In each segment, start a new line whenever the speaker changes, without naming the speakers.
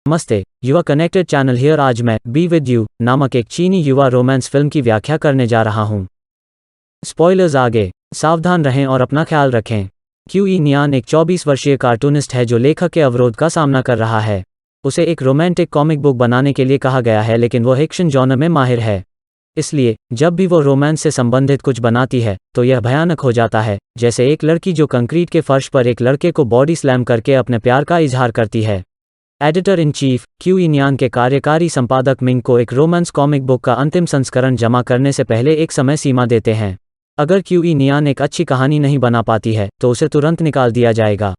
नमस्ते, युवा connected channel here. आज मैं बी विद यू नामक एक चीनी युवा रोमांस फिल्म की व्याख्या करने जा रहा हूँ। स्पॉयलर्स आगे, सावधान रहें और अपना ख्याल रखें। क्यू ई नियान एक 24 वर्षीय कार्टूनिस्ट है जो लेखक के अवरोध का सामना कर रहा है। उसे एक रोमांटिक कॉमिक बुक बनाने के लिए कहा गया है, लेकिन वो एक्शन जॉनर में माहिर है। इसलिए जब भी वो रोमांस से संबंधित कुछ बनाती है तो यह भयानक हो जाता है, जैसे एक लड़की जो कंक्रीट के फर्श पर एक लड़के को बॉडी स्लैम करके अपने प्यार का इजहार करती है। एडिटर इन चीफ क्यू ई नियान के कार्यकारी संपादक मिंग को एक रोमांस कॉमिक बुक का अंतिम संस्करण जमा करने से पहले एक समय सीमा देते हैं। अगर क्यू ई नियान एक अच्छी कहानी नहीं बना पाती है तो उसे तुरंत निकाल दिया जाएगा।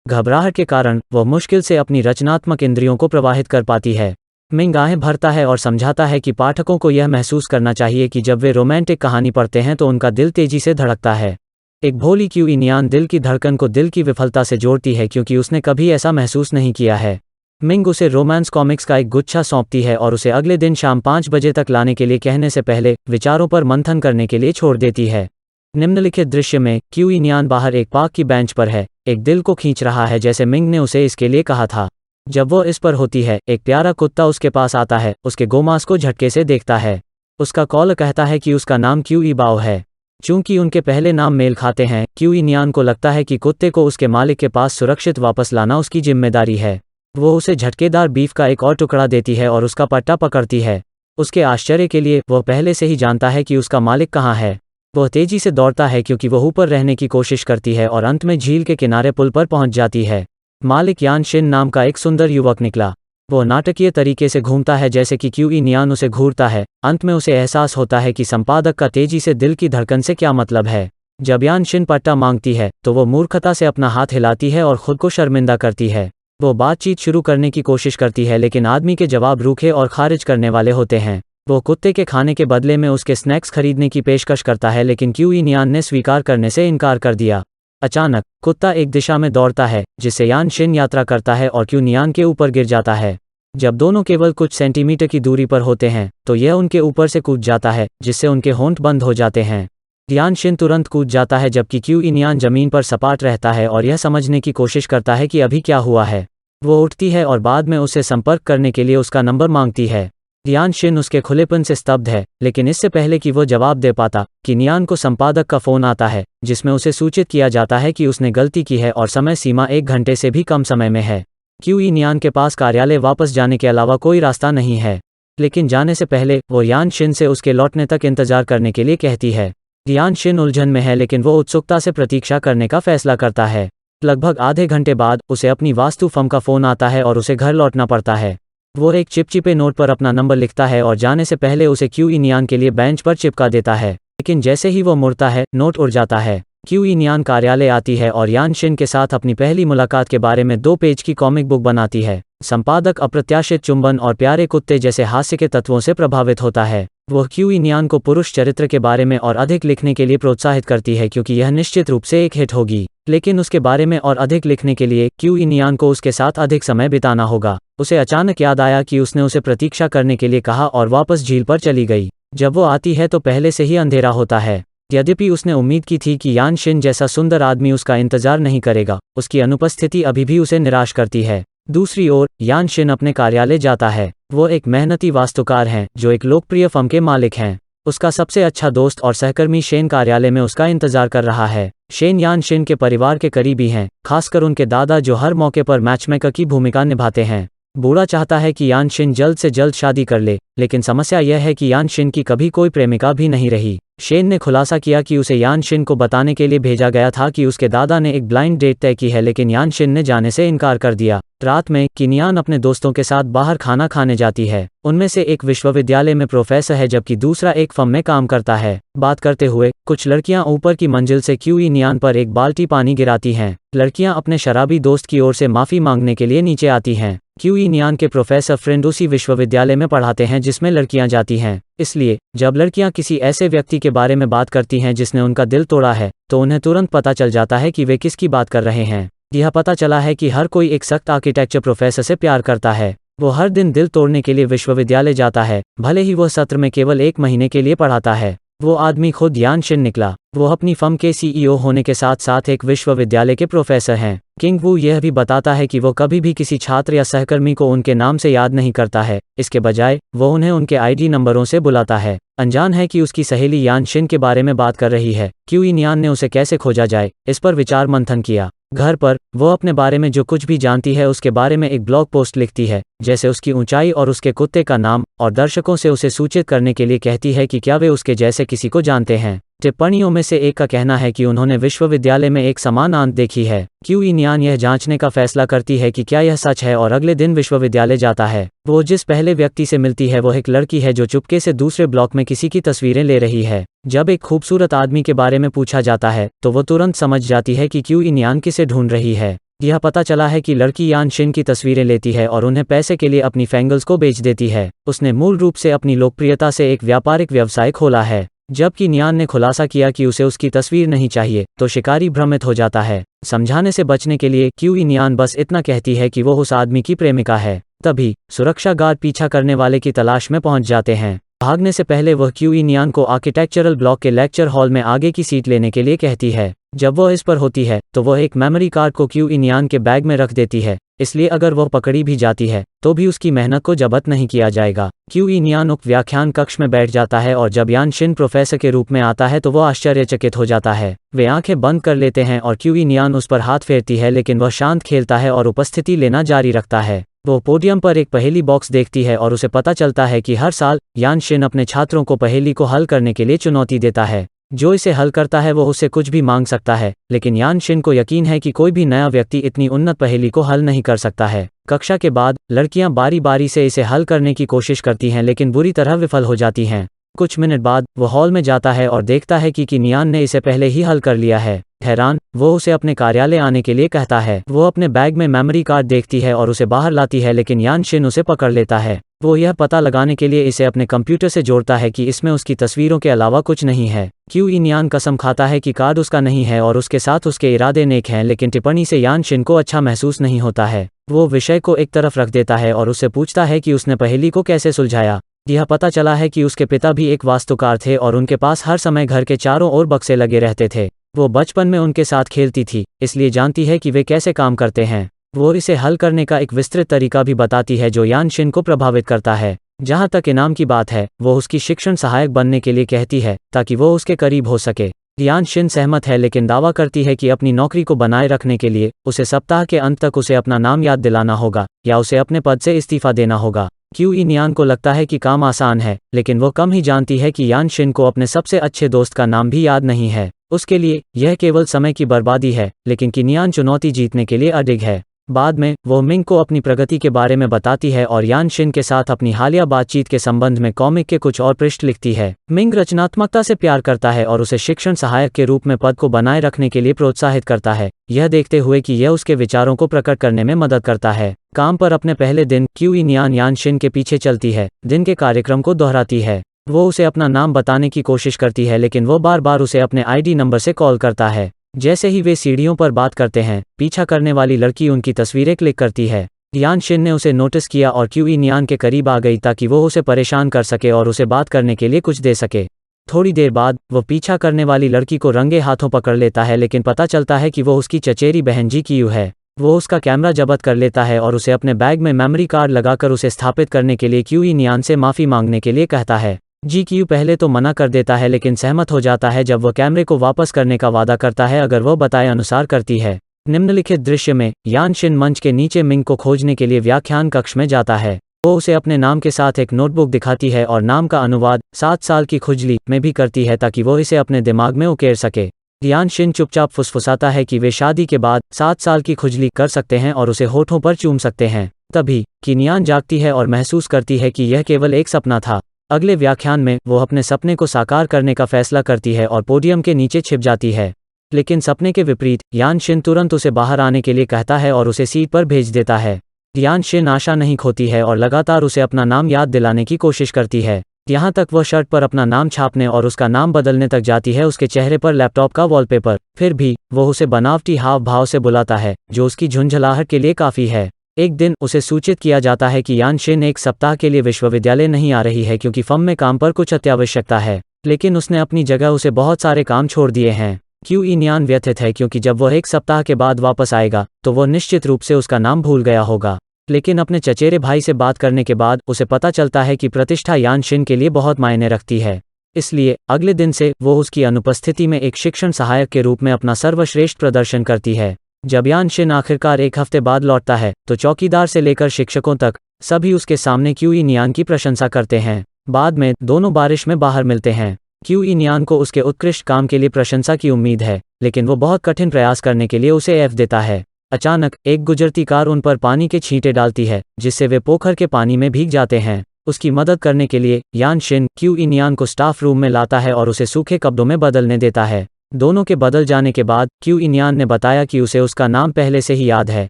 घबराहट के कारण वह मुश्किल से अपनी रचनात्मक इंद्रियों को प्रवाहित कर पाती है। मिंग आहें भरता है और समझाता है कि पाठकों को यह महसूस करना चाहिए कि जब वे रोमांटिक कहानी पढ़ते हैं तो उनका दिल तेजी से धड़कता है। एक भोली क्यू ई नियान दिल की धड़कन को दिल की विफलता से जोड़ती है, क्योंकि उसने कभी ऐसा महसूस नहीं किया है। मिंग उसे रोमांस कॉमिक्स का एक गुच्छा सौंपती है और उसे अगले दिन शाम 5 बजे तक लाने के लिए कहने से पहले विचारों पर मंथन करने के लिए छोड़ देती है। निम्नलिखित दृश्य में क्यू ई नियान बाहर एक पार्क की बेंच पर है, एक दिल को खींच रहा है जैसे मिंग ने उसे इसके लिए कहा था। जब वो इस पर होती है, एक प्यारा कुत्ता उसके पास आता है, उसके गोमांस को झटके से देखता है। उसका कॉल कहता है कि उसका नाम क्यू ई बाओ है। चूंकि उनके पहले नाम मेल खाते हैं, क्यू ई नियान को लगता है कि कुत्ते को उसके मालिक के पास सुरक्षित वापस लाना उसकी जिम्मेदारी है। वो उसे झटकेदार बीफ का एक और टुकड़ा देती है और उसका पट्टा पकड़ती है। उसके आश्चर्य के लिए वह पहले से ही जानता है कि उसका मालिक कहाँ है। वह तेजी से दौड़ता है क्योंकि वह ऊपर रहने की कोशिश करती है और अंत में झील के किनारे पुल पर पहुंच जाती है। मालिक यान शिन नाम का एक सुंदर युवक निकला। वो नाटकीय तरीके से घूमता है जैसे कि क्यू ई नियान उसे घूरता है। अंत में उसे एहसास होता है कि संपादक का तेजी से दिल की धड़कन से क्या मतलब है। जब यान शिन पट्टा मांगती है तो वो मूर्खता से अपना हाथ हिलाती है और खुद को शर्मिंदा करती है। वो बातचीत शुरू करने की कोशिश करती है, लेकिन आदमी के जवाब रूखे और खारिज करने वाले होते हैं। वो कुत्ते के खाने के बदले में उसके स्नैक्स खरीदने की पेशकश करता है, लेकिन क्यू ई नियान ने स्वीकार करने से इनकार कर दिया। अचानक कुत्ता एक दिशा में दौड़ता है जिससे यान शिन यात्रा करता है और क्यू नियान के ऊपर गिर जाता है। जब दोनों केवल कुछ सेंटीमीटर की दूरी पर होते हैं तो यह उनके ऊपर से कूद जाता है, जिससे उनके होंठ बंद हो जाते हैं। यान शिन तुरंत कूद जाता है जबकि क्यू ई नियान जमीन पर सपाट रहता है और यह समझने की कोशिश करता है कि अभी क्या हुआ है। वो उठती है और बाद में उससे संपर्क करने के लिए उसका नंबर मांगती है। यान शिन उसके खुलेपन से स्तब्ध है, लेकिन इससे पहले कि वो जवाब दे पाता कि नियान को संपादक का फोन आता है, जिसमें उसे सूचित किया जाता है कि उसने गलती की है और समय सीमा 1 घंटे से भी कम समय में है। क्यू ई नियान के पास कार्यालय वापस जाने के अलावा कोई रास्ता नहीं है, लेकिन जाने से पहले वो यान शिन से उसके लौटने तक इंतजार करने के लिए कहती है। यान शिन उलझन में है, लेकिन वो उत्सुकता से प्रतीक्षा करने का फैसला करता है। लगभग आधे घंटे बाद उसे अपनी वास्तु फर्म का फोन आता है और उसे घर लौटना पड़ता है। वो एक चिपचिपे नोट पर अपना नंबर लिखता है और जाने से पहले उसे क्यू ई नियान के लिए बेंच पर चिपका देता है, लेकिन जैसे ही वो मुड़ता है नोट उड़ जाता है। क्यू ई नियान कार्यालय आती है और यान शिन के साथ अपनी पहली मुलाकात के बारे में 2 पेज की कॉमिक बुक बनाती है। संपादक अप्रत्याशित चुंबन और प्यारे कुत्ते जैसे हास्य के तत्वों से प्रभावित होता है। वह क्यू ई नियान को पुरुष चरित्र के बारे में और अधिक लिखने के लिए प्रोत्साहित करती है, क्योंकि यह निश्चित रूप से एक हिट होगी। लेकिन उसके बारे में और अधिक लिखने के लिए क्यू ई नियान को उसके साथ अधिक समय बिताना होगा। उसे अचानक याद आया कि उसने उसे प्रतीक्षा करने के लिए कहा और वापस झील पर चली गई। जब वो आती है तो पहले से ही अंधेरा होता है। यद्यपि उसने उम्मीद की थी कि यान शिन जैसा सुंदर आदमी उसका इंतजार नहीं करेगा, उसकी अनुपस्थिति अभी भी उसे निराश करती है। दूसरी ओर यान शिन अपने कार्यालय जाता है। वो एक मेहनती वास्तुकार हैं जो एक लोकप्रिय फर्म के मालिक हैं। उसका सबसे अच्छा दोस्त और सहकर्मी शेन कार्यालय में उसका इंतजार कर रहा है। शेन यान शिन के परिवार के करीबी हैं, खासकर उनके दादा जो हर मौके पर मैचमेकर की भूमिका निभाते हैं। बूढ़ा चाहता है कि यान शिन जल्द से जल्द शादी कर ले, लेकिन समस्या यह है कि यान शिन की कभी कोई प्रेमिका भी नहीं रही। शेन ने खुलासा किया कि उसे यान शिन को बताने के लिए भेजा गया था कि उसके दादा ने एक ब्लाइंड डेट तय की है, लेकिन यान शिन ने जाने से इनकार कर दिया। रात में किनियान अपने दोस्तों के साथ बाहर खाना खाने जाती है। उनमें से एक विश्वविद्यालय में प्रोफेसर है जबकि दूसरा एक फर्म में काम करता है। बात करते हुए कुछ लड़कियां ऊपर की मंजिल से क्यू ई नियान पर एक बाल्टी पानी गिराती हैं। लड़कियां अपने शराबी दोस्त की ओर से माफी मांगने के लिए नीचे आती हैं। क्यू ई नियान के प्रोफेसर फ्रेंड उसी विश्वविद्यालय में पढ़ाते हैं जिसमें लड़कियां जाती हैं। इसलिए जब लड़कियां किसी ऐसे व्यक्ति के बारे में बात करती हैं जिसने उनका दिल तोड़ा है, तो उन्हें तुरंत पता चल जाता है कि वे किसकी बात कर रहे हैं। यह पता चला है कि हर कोई एक सख्त आर्किटेक्चर प्रोफेसर से प्यार करता है। वो हर दिन दिल तोड़ने के लिए विश्वविद्यालय जाता है, भले ही वह सत्र में केवल 1 महीने के लिए पढ़ाता है। वो आदमी खुद यान शिन निकला। वो अपनी फर्म के CEO होने के साथ साथ एक विश्वविद्यालय के प्रोफेसर हैं। किंग वू यह भी बताता है कि वो कभी भी किसी छात्र या सहकर्मी को उनके नाम से याद नहीं करता है, इसके बजाय वो उन्हें उनके ID नंबरों से बुलाता है। अनजान है कि उसकी सहेली यान शिन के बारे में बात कर रही है। क्यूई नियान ने उसे कैसे खोजा जाए, इस पर विचार मंथन किया। घर पर वो अपने बारे में जो कुछ भी जानती है उसके बारे में एक ब्लॉग पोस्ट लिखती है, जैसे उसकी ऊंचाई और उसके कुत्ते का नाम, और दर्शकों से उसे सूचित करने के लिए कहती है कि क्या वे उसके जैसे किसी को जानते हैं। टिप्पणियों में से एक का कहना है कि उन्होंने विश्वविद्यालय में एक समान आंत देखी है। क्यूई नियान यह जांचने का फैसला करती है कि क्या यह सच है और अगले दिन विश्वविद्यालय जाता है। वो जिस पहले व्यक्ति से मिलती है वो एक लड़की है जो चुपके से दूसरे ब्लॉक में किसी की तस्वीरें ले रही है। जब एक खूबसूरत आदमी के बारे में पूछा जाता है तो वो तुरंत समझ जाती है कि क्यूई नियान किसे ढूंढ रही है। यह पता चला है कि लड़की यान शिन की तस्वीरें लेती है और उन्हें पैसे के लिए अपनी फैंगल्स को बेच देती है। उसने मूल रूप से अपनी लोकप्रियता से एक व्यापारिक व्यवसाय खोला है। जबकि नियान ने खुलासा किया कि उसे उसकी तस्वीर नहीं चाहिए, तो शिकारी भ्रमित हो जाता है। समझाने से बचने के लिए क्यूई नियान बस इतना कहती है कि वो उस आदमी की प्रेमिका है। तभी सुरक्षा गार्ड पीछा करने वाले की तलाश में पहुंच जाते हैं। भागने से पहले वह क्यूई नियान को आर्किटेक्चरल ब्लॉक के लेक्चर हॉल में आगे की सीट लेने के लिए कहती है। जब वह इस पर होती है तो वह एक मेमोरी कार्ड को क्यूई नियान के बैग में रख देती है, इसलिए अगर वह पकड़ी भी जाती है तो भी उसकी मेहनत को जब्त नहीं किया जाएगा। क्यूई नियान उक्त व्याख्यान कक्ष में बैठ जाता है और जब यान शिन प्रोफेसर के रूप में आता है तो वह आश्चर्यचकित हो जाता है। वे आंखें बंद कर लेते हैं और क्यूई नियान उस पर हाथ फेरती है, लेकिन वह शांत खेलता है और उपस्थिति लेना जारी रखता है। वो पोडियम पर एक पहेली बॉक्स देखती है और उसे पता चलता है कि हर साल यान शिन अपने छात्रों को पहेली को हल करने के लिए चुनौती देता है। जो इसे हल करता है वो उससे कुछ भी मांग सकता है, लेकिन यान शिन को यकीन है कि कोई भी नया व्यक्ति इतनी उन्नत पहेली को हल नहीं कर सकता है। कक्षा के बाद लड़कियां बारी बारी से इसे हल करने की कोशिश करती हैं, लेकिन बुरी तरह विफल हो जाती हैं। कुछ मिनट बाद वो हॉल में जाता है और देखता है कि नियान ने इसे पहले ही हल कर लिया है। हैरान, वो उसे अपने कार्यालय आने के लिए कहता है। वो अपने बैग में मेमोरी कार्ड देखती है और उसे बाहर लाती है, लेकिन यान शिन उसे पकड़ लेता है। वो यह पता लगाने के लिए इसे अपने कंप्यूटर से जोड़ता है कि इसमें उसकी तस्वीरों के अलावा कुछ नहीं है। क्यूई नियान कसम खाता है कि कार्ड उसका नहीं है और उसके साथ उसके इरादे नेक हैं, लेकिन टिप्पणी से यान शिन को अच्छा महसूस नहीं होता है। वो विषय को एक तरफ रख देता है और उससे पूछता है कि उसने पहेली को कैसे सुलझाया। यह पता चला है कि उसके पिता भी एक वास्तुकार थे और उनके पास हर समय घर के चारों ओर बक्से लगे रहते थे। वो बचपन में उनके साथ खेलती थी, इसलिए जानती है कि वे कैसे काम करते हैं। वो इसे हल करने का एक विस्तृत तरीका भी बताती है जो यान शिन को प्रभावित करता है। जहाँ तक इनाम की बात है, वो उसकी शिक्षण सहायक बनने के लिए कहती है ताकि वो उसके करीब हो सके। यान शिन सहमत है, लेकिन दावा करती है कि अपनी नौकरी को बनाए रखने के लिए उसे सप्ताह के अंत तक उसे अपना नाम याद दिलाना होगा या उसे अपने पद से इस्तीफा देना होगा। क्यूई नियान को लगता है कि काम आसान है, लेकिन वो कम ही जानती है कि यान शिन को अपने सबसे अच्छे दोस्त का नाम भी याद नहीं है। उसके लिए यह केवल समय की बर्बादी है, लेकिन नियान चुनौती जीतने के लिए अडिग है। बाद में वो मिंग को अपनी प्रगति के बारे में बताती है और यान शिन के साथ अपनी हालिया बातचीत के संबंध में कॉमिक के कुछ और पृष्ठ लिखती है। मिंग रचनात्मकता से प्यार करता है और उसे शिक्षण सहायक के रूप में पद को बनाए रखने के लिए प्रोत्साहित करता है, यह देखते हुए कि यह उसके विचारों को प्रकट करने में मदद करता है। काम पर अपने पहले दिन क्यूई नियान यान शिन के पीछे चलती है, दिन के कार्यक्रम को दोहराती है। वो उसे अपना नाम बताने की कोशिश करती है, लेकिन वो बार बार उसे अपने ID नंबर से कॉल करता है। जैसे ही वे सीढ़ियों पर बात करते हैं, पीछा करने वाली लड़की उनकी तस्वीरें क्लिक करती है। यान शिन ने उसे नोटिस किया और क्यूई नियान के करीब आ गई ताकि वो उसे परेशान कर सके और उसे बात करने के लिए कुछ दे सके। थोड़ी देर बाद वो पीछा करने वाली लड़की को रंगे हाथों पकड़ लेता है, लेकिन पता चलता है कि वो उसकी चचेरी बहन जी क्यू है। वो उसका कैमरा जब्त कर लेता है और उसे अपने बैग में मेमोरी कार्ड लगाकर उसे स्थापित करने के लिए क्यूई नियान से माफ़ी मांगने के लिए कहता है। GQ पहले तो मना कर देता है, लेकिन सहमत हो जाता है जब वह कैमरे को वापस करने का वादा करता है अगर वह बताए अनुसार करती है। निम्नलिखित दृश्य में यान शिन मंच के नीचे मिंग को खोजने के लिए व्याख्यान कक्ष में जाता है। वो उसे अपने नाम के साथ एक नोटबुक दिखाती है और नाम का अनुवाद 7 साल की खुजली में भी करती है ताकि वो इसे अपने दिमाग में उकेर सके। यान शिन चुपचाप फुसफुसाता है कि वे शादी के बाद 7 साल की खुजली कर सकते हैं और उसे होठों पर चूम सकते हैं। तभी नियान जागती है और महसूस करती है कि यह केवल एक सपना था। अगले व्याख्यान में वो अपने सपने को साकार करने का फैसला करती है और पोडियम के नीचे छिप जाती है। लेकिन सपने के विपरीत यान शिन तुरंत उसे बाहर आने के लिए कहता है और उसे सीट पर भेज देता है। यान शिन आशा नहीं खोती है और लगातार उसे अपना नाम याद दिलाने की कोशिश करती है, यहाँ तक वह शर्ट पर अपना नाम छापने और उसका नाम बदलने तक जाती है उसके चेहरे पर लैपटॉप का वॉलपेपर। फिर भी वो उसे बनावटी हाव भाव से बुलाता है जो उसकी झुंझलाहट के लिए काफ़ी है। एक दिन उसे सूचित किया जाता है कि यान शिन एक सप्ताह के लिए विश्वविद्यालय नहीं आ रही है क्योंकि फर्म में काम पर कुछ अत्यावश्यकता है। लेकिन उसने अपनी जगह उसे बहुत सारे काम छोड़ दिए हैं। क्यूई नियान व्यथित है क्योंकि जब वह 1 सप्ताह के बाद वापस आएगा तो वह निश्चित रूप से उसका नाम भूल गया होगा। लेकिन अपने चचेरे भाई से बात करने के बाद उसे पता चलता है कि प्रतिष्ठा यान शिन के लिए बहुत मायने रखती है। इसलिए अगले दिन से वो उसकी अनुपस्थिति में एक शिक्षण सहायक के रूप में अपना सर्वश्रेष्ठ प्रदर्शन करती है। जब यान शिन आखिरकार 1 हफ्ते बाद लौटता है तो चौकीदार से लेकर शिक्षकों तक सभी उसके सामने क्यूई नियान की प्रशंसा करते हैं। बाद में दोनों बारिश में बाहर मिलते हैं। क्यूई नियान को उसके उत्कृष्ट काम के लिए प्रशंसा की उम्मीद है, लेकिन वो बहुत कठिन प्रयास करने के लिए उसे एफ देता है। अचानक एक गुजरती कार उन पर पानी के छींटे डालती है, जिससे वे पोखर के पानी में भीग जाते हैं। उसकी मदद करने के लिए यान शिन क्यूई नियान को स्टाफ रूम में लाता है और उसे सूखे कपड़ों में बदलने देता है। दोनों के बदल जाने के बाद क्यूई नियान ने बताया कि उसे उसका नाम पहले से ही याद है,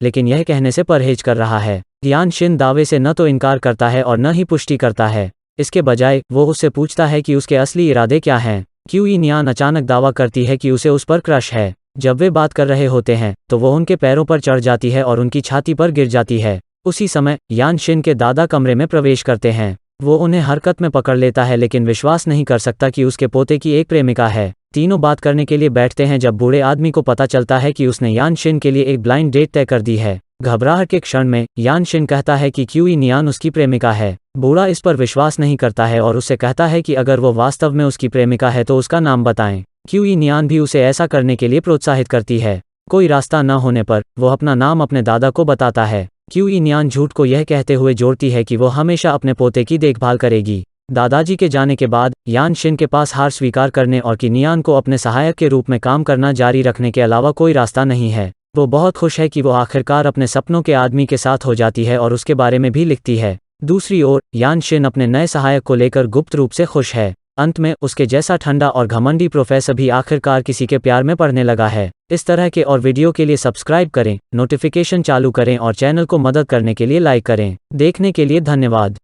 लेकिन यह कहने से परहेज कर रहा है। यान शिन दावे से न तो इनकार करता है और न ही पुष्टि करता है। इसके बजाय वो उससे पूछता है कि उसके असली इरादे क्या हैं। क्यूई नियान अचानक दावा करती है कि उसे उस पर क्रश है। जब वे बात कर रहे होते हैं तो वो उनके पैरों पर चढ़ जाती है और उनकी छाती पर गिर जाती है। उसी समय यान शिन के दादा कमरे में प्रवेश करते हैं। वो उन्हें हरकत में पकड़ लेता है, लेकिन विश्वास नहीं कर सकता कि उसके पोते की एक प्रेमिका है। तीनों बात करने के लिए बैठते हैं जब बूढ़े आदमी को पता चलता है कि उसने यान शिन के लिए एक ब्लाइंड डेट तय कर दी है। घबराहट के क्षण में यान शिन कहता है कि क्यूई नियान उसकी प्रेमिका है। बूढ़ा इस पर विश्वास नहीं करता है और उससे कहता है कि अगर वो वास्तव में उसकी प्रेमिका है तो उसका नाम बताएं। क्यूई नियान भी उसे ऐसा करने के लिए प्रोत्साहित करती है। कोई रास्ता न होने पर वो अपना नाम अपने दादा को बताता है। क्यूई नियान झूठ को यह कहते हुए जोड़ती है कि वो हमेशा अपने पोते की देखभाल करेगी। दादाजी के जाने के बाद यान शिन के पास हार स्वीकार करने और कि नियान को अपने सहायक के रूप में काम करना जारी रखने के अलावा कोई रास्ता नहीं है। वो बहुत खुश है कि वो आखिरकार अपने सपनों के आदमी के साथ हो जाती है और उसके बारे में भी लिखती है। दूसरी ओर यान शिन अपने नए सहायक को लेकर गुप्त रूप से खुश है। अंत में उसके जैसा ठंडा और घमंडी प्रोफेसर भी आखिरकार किसी के प्यार में पड़ने लगा है। इस तरह के और वीडियो के लिए सब्सक्राइब करें, नोटिफिकेशन चालू करें और चैनल को मदद करने के लिए लाइक करें। देखने के लिए धन्यवाद।